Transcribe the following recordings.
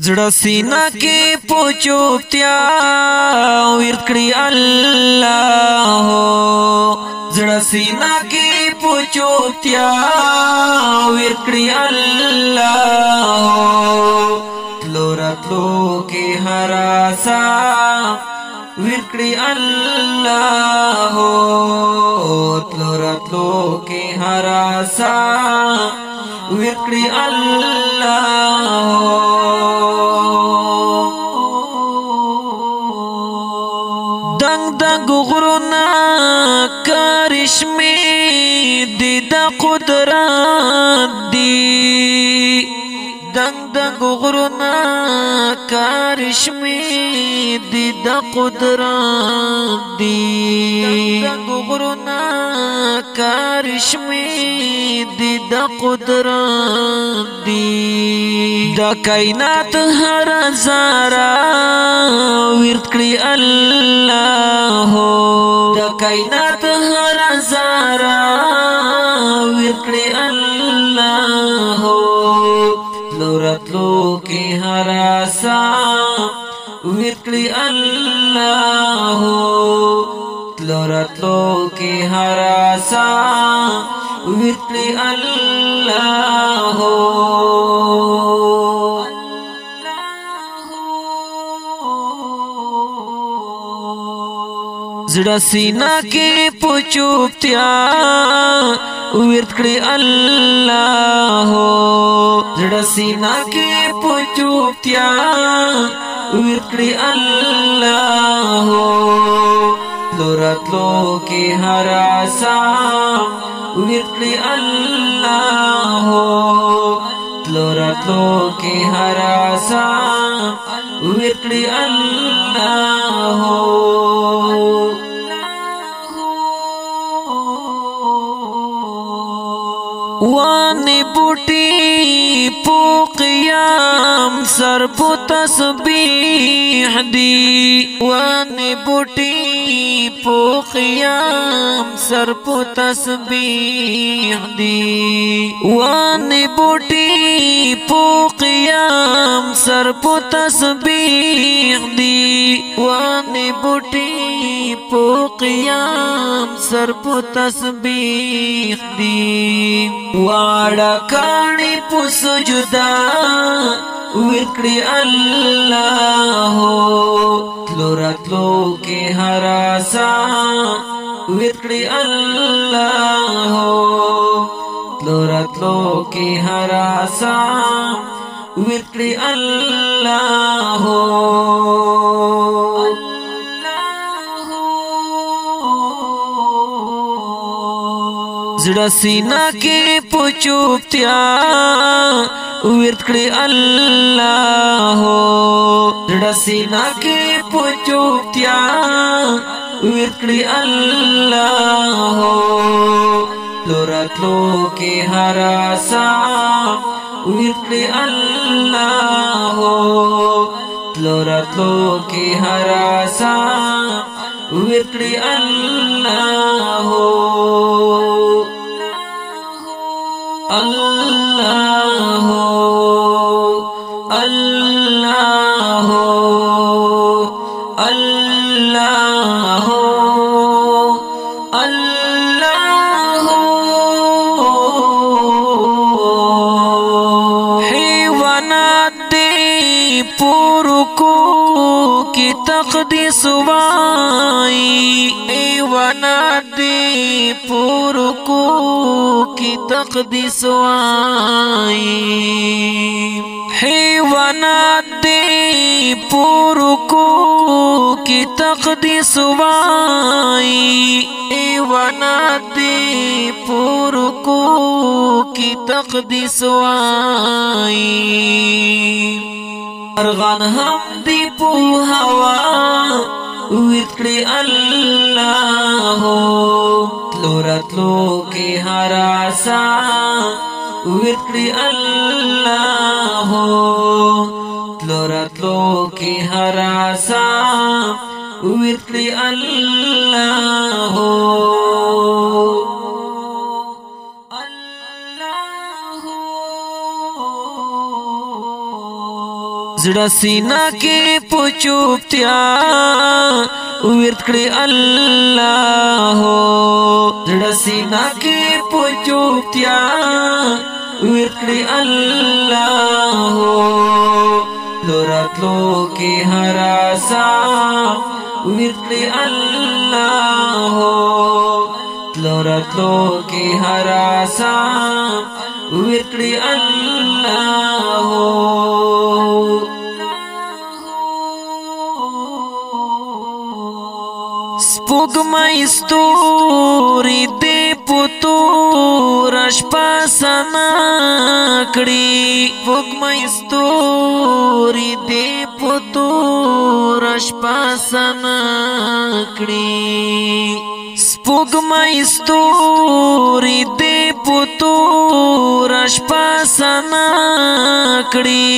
زړه سینا کې پوچوپتیا ورکړي الله زړه سینا کې پوچوپتیا ورکړي الله لوراتلو کې هراسا ورکړي الله لوراتلو کې هراسا ورکړي الله دنگ دنگ غرونا کرشمی دی دا قدرت دی دنگ دنگ غرونا کرشمی دی دا قدرت دی دنگ دنگ غرونا کرشمی دی دا قدرت دی دا کائنات هر زارا ورکړي الله دا کائنات هر زارا ورکړي الله لوراتلو کې هر آسا ورکړي الله لوراتلو کې هر آسا ورکړي الله زړه سینا کې پوچوپتیا ورکړي الله زړه سینا کې پوچوپتیا ورکړي الله لوراتلو کې هر آسا ورکړي الله لوراتلو کې هر آسا ورکړي الله وانی بوٹی پو قیام سر پو تسبیح دی وانی بوٹی پو قیام سر پو تسبیح دی وانی بوٹی پو قیام سر پو تسبیح دی وانی بوٹی پو قیام سر پو تسبیح دی واڑا کانی پو سجدا ورکړي الله لوراتلو کې هر آسا ورکړي الله لوراتلو کې هر آسا ورکړي الله زړه سینا کې پوچوپتیا ورکړي الله زړه سینا کې پوچوپتیا ورکړي الله لوراتلو کې هر آسا ورکړي الله لوراتلو کې هر آسا ورکړي الله الله الله الله الله حیوانات دی پورکو کی تقدیس وائی حیوانات دی پورکو کی تقدیس وائی حیوانات دی پورکو کی تقدیس وائی حیوانات دی پورکو کی تقدیس وائی مرغان هم دی پو هوا ورکړي الله لوراتلو کې هر آسا ورکړي الله لوراتلو کې هر آسا ورکړي الله زړه سینا کې پچوپتیا ورت کړی الله زړه سینا کې پچوپتیا ورت کړی الله لوراتلو کې هراسا ورت کړی الله لوراتلو کې هراسا ورت کړی الله سپوږمۍ ستوري دې پتور شپه سنا کړي سپوږمۍ ستوري دې پتور شپه سنا کړي سپوږمۍ ستوري دې پتور شپه سنا کړي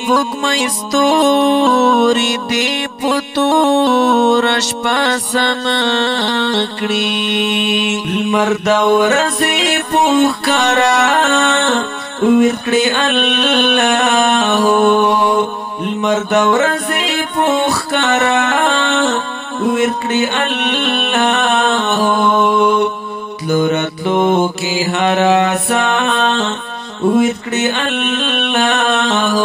سپوږمۍ ستوري دې پتور شپه سنا کړي لمر د ورځې پوښکارا ورت کړی الله لمر د ورځې پوښکارا ورت کړی الله تلو راتلو کې هراسا ورت کړی الله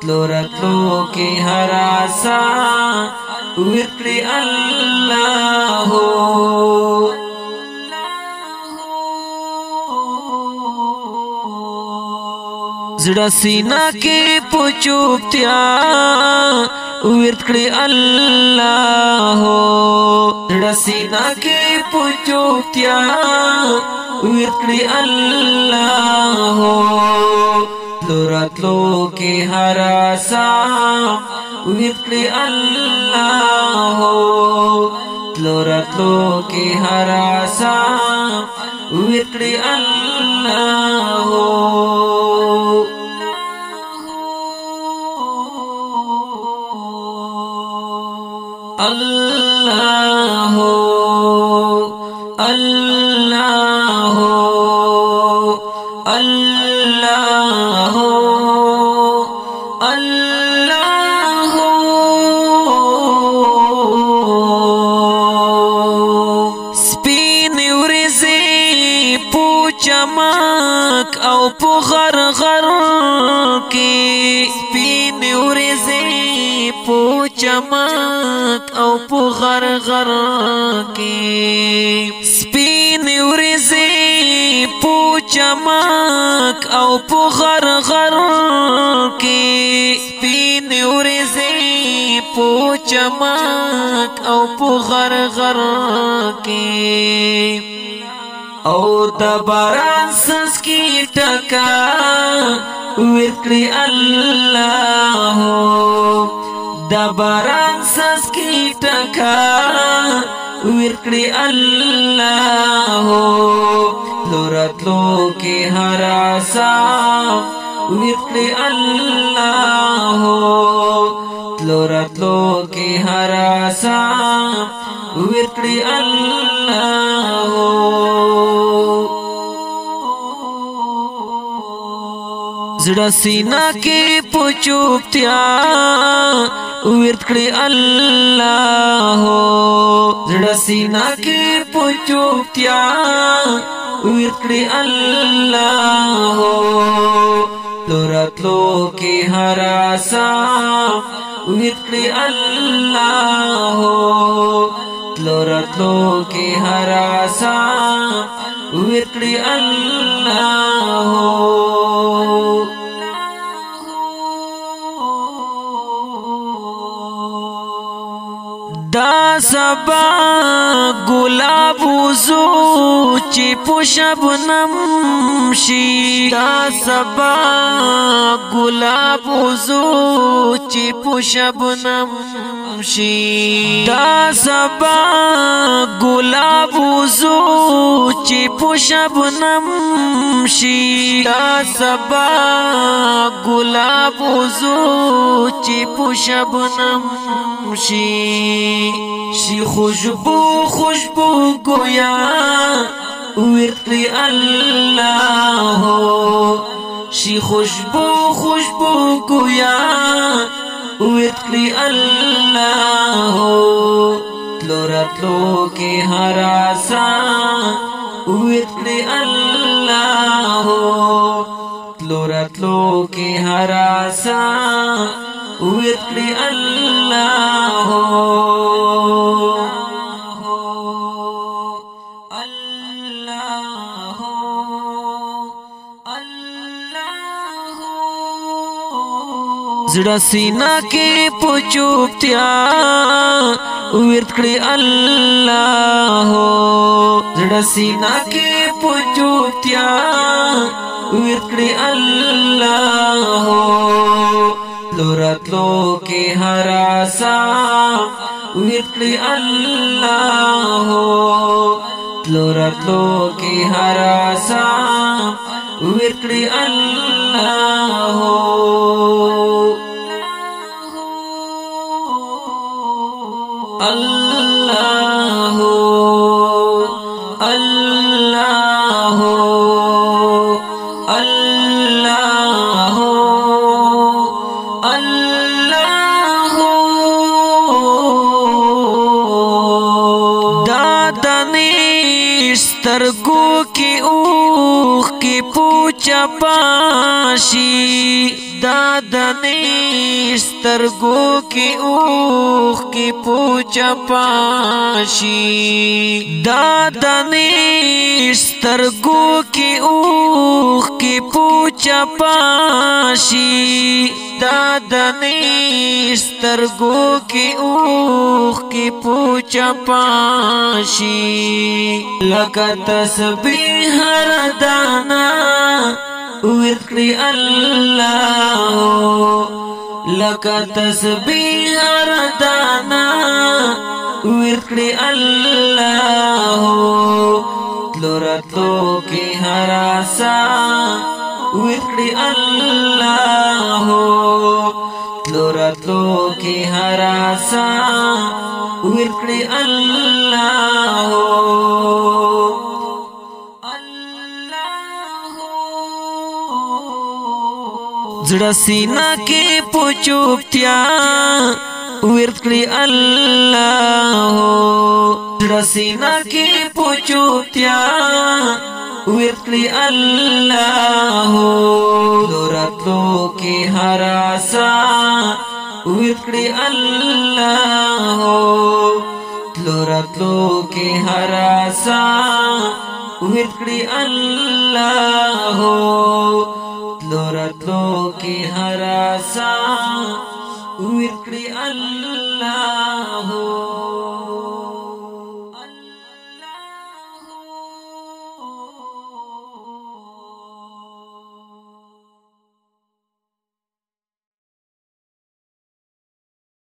تلو راتلو کې هراسا ورت کړی الله زړه سینا کې پچوپتیا ورت کړی الله زړه سینا کې پچوپتیا ورت کړی الله لوراتلو کې هراسا ورت کړی الله لوراتلو کې هراسا ورت کړی الله الله الله الله الله سپین ورځې پوچمک او په غرغر کې سپین ورځې پوچمک او په غرغر کې سپین ورځې پوچمک او په غرغر کې سپین ورځې پوچمک او په غرغر کې او د باران سس کی ټکا ورت کړی الله د باران سس کی ټکا ورت کړی الله لوراتلو کې هراسا ورت کړی الله لوراتلو کې هراسا ورت کړی الله زړه سینا کې پچوپتیا ورت کړی الله زړه سینا کې پچوپتیا ورت کړی الله لوراتلو کې هراسا ورت کړی الله لوراتلو کې هراسا ورت کړی الله دا سبا گلاب وزو چی پوشب نمشی دا سبا گلاب وزو چی پوشب نمشی دا سبا گلاب وزو چی پوشب نمشی دا سبا گلاب وزو چی پوشب نمشی شی خوشبو خوشبو گویا ورت کړی الله شي خوشبو خوشبو گویا ویتلی اللہ تلو رتلو کے ہر آسان ویتلی اللہ تلو رتلو کے ہر آسان ویتلی اللہ زړه سینا کې پوچوبتیا ورت کړی الله زړه سینا کې پوچوبتیا ورت کړی الله لوراتلو کې هر آسا ورت کړی الله لوراتلو کې هر آسا ورت کړی الله اللہ اللہ اللہ اللہ دادنی سترگو کی اوخ کی پوچا پاشی دادنی سترگو کی اوخ کی پوچا پاشی دادنی سترگو کی اوخ کی پوچا پاشی دادنی سترگو کی اوخ کی پوچا پاشی لکا تسبیح ردانا ورکڑی اللہ لکا تسبیح ردانا ورکڑی اللہ تلو رتلو کی ہر آسا ورکڑی اللہ تلو رتلو کی ہر آسا ورکڑی اللہ زړه سینا کې پوچوبتیا ورت کړی الله زړه سینا کې پوچوبتیا ورت کړی الله لوراتلو کې هر آسا ورت کړی الله لوراتلو کې هر آسا ورت کړی الله لوراتلو کی ہر آسا ورکڑی اللہ